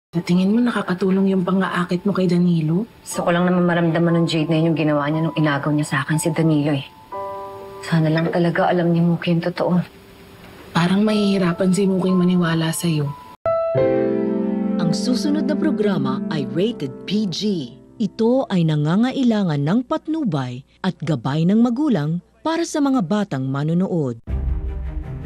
Sa tingin mo nakakatulong yung pang-aakit mo kay Danilo? Gusto ko lang naman maramdaman ng Jade na yun yung ginawa niya nung inagaw niya sa akin si Danilo eh. Sana lang talaga alam ni Muki yung totoo. Parang mahihirapan si Muking maniwala sa'yo. Ang susunod na programa ay rated PG. Ito ay nangangailangan ng patnubay at gabay ng magulang para sa mga batang manonood.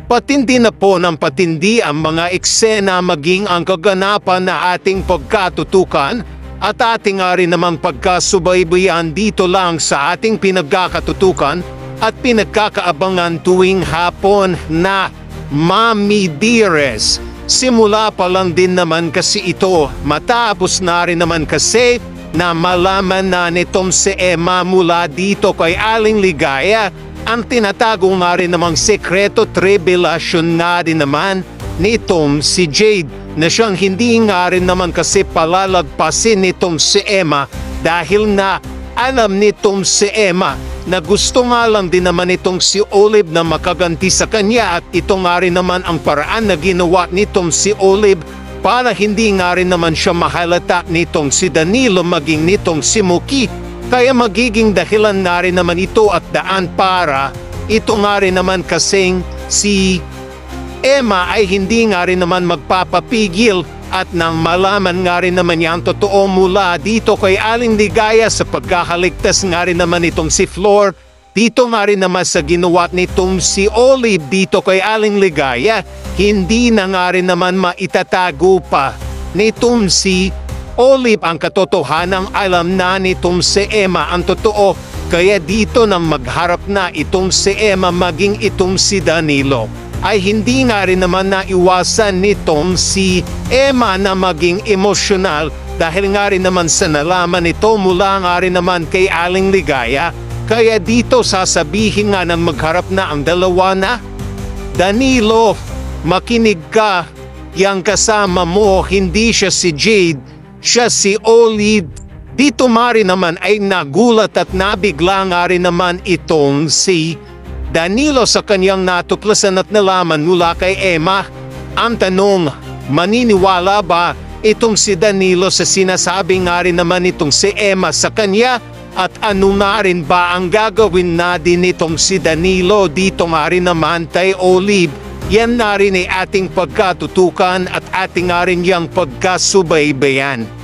Patindi na po ng patindi ang mga eksena maging ang kaganapan na ating pagkatutukan at ating rin namang pagkasubaybayan dito lang sa ating pinagkakatutukan at pinagkakaabangan tuwing hapon na Mami Dearest. Simula pa lang din naman kasi ito, matapos na rin naman kasi na malaman na nitong si Emma mula dito kay Aling Ligaya ang tinatago nga rin namang sekreto revelasyon nga din naman nitong si Jade na siyang hindi nga rin naman kasi palalagpasin nitong si Emma dahil na alam nitong si Emma na gusto nga lang din naman itong si Olive na makaganti sa kanya at ito nga rin naman ang paraan na ginawa nitong si Olive para hindi nga rin naman siya mahalata nitong si Danilo maging nitong si Muki. Kaya magiging dahilan na rin naman ito at daan para ito nga rin naman kasing si Emma ay hindi nga rin naman magpapapigil at nang malaman nga rin naman niya ang totoo mula dito kay Aling Ligaya sa pagkakaligtas nga rin naman itong si Flor, dito nga rin naman sa ginawa nitong si Olive dito kay Aling Ligaya, hindi na nga rin naman maitatago pa nitong si Olive ang katotohanang alam na nitong si Emma ang totoo, kaya dito nang magharap na itong si Emma maging itong si Danilo ay hindi nga rin naman naiwasan nitong si Emma na maging emosyonal dahil nga rin naman sa nalaman ito mula nga rin naman kay Aling Ligaya. Kaya dito sasabihin nga nang magharap na ang dalawa na, Danilo, makinig ka, yang kasama mo hindi siya si Jade, siya si Olive. Dito mari naman ay nagulat at nabigla nga rin naman itong si Danilo sa kanyang natuklasan at nalaman mula kay Emma. Ang tanong, maniniwala ba itong si Danilo sa sinasabi nga rin naman itong si Emma sa kanya? At ano nga rin ba ang gagawin na din itong si Danilo dito nga rin naman kay Olive? Yan na rin ay ating pagkatutukan at ating nga rin yang pagkasubaybayan.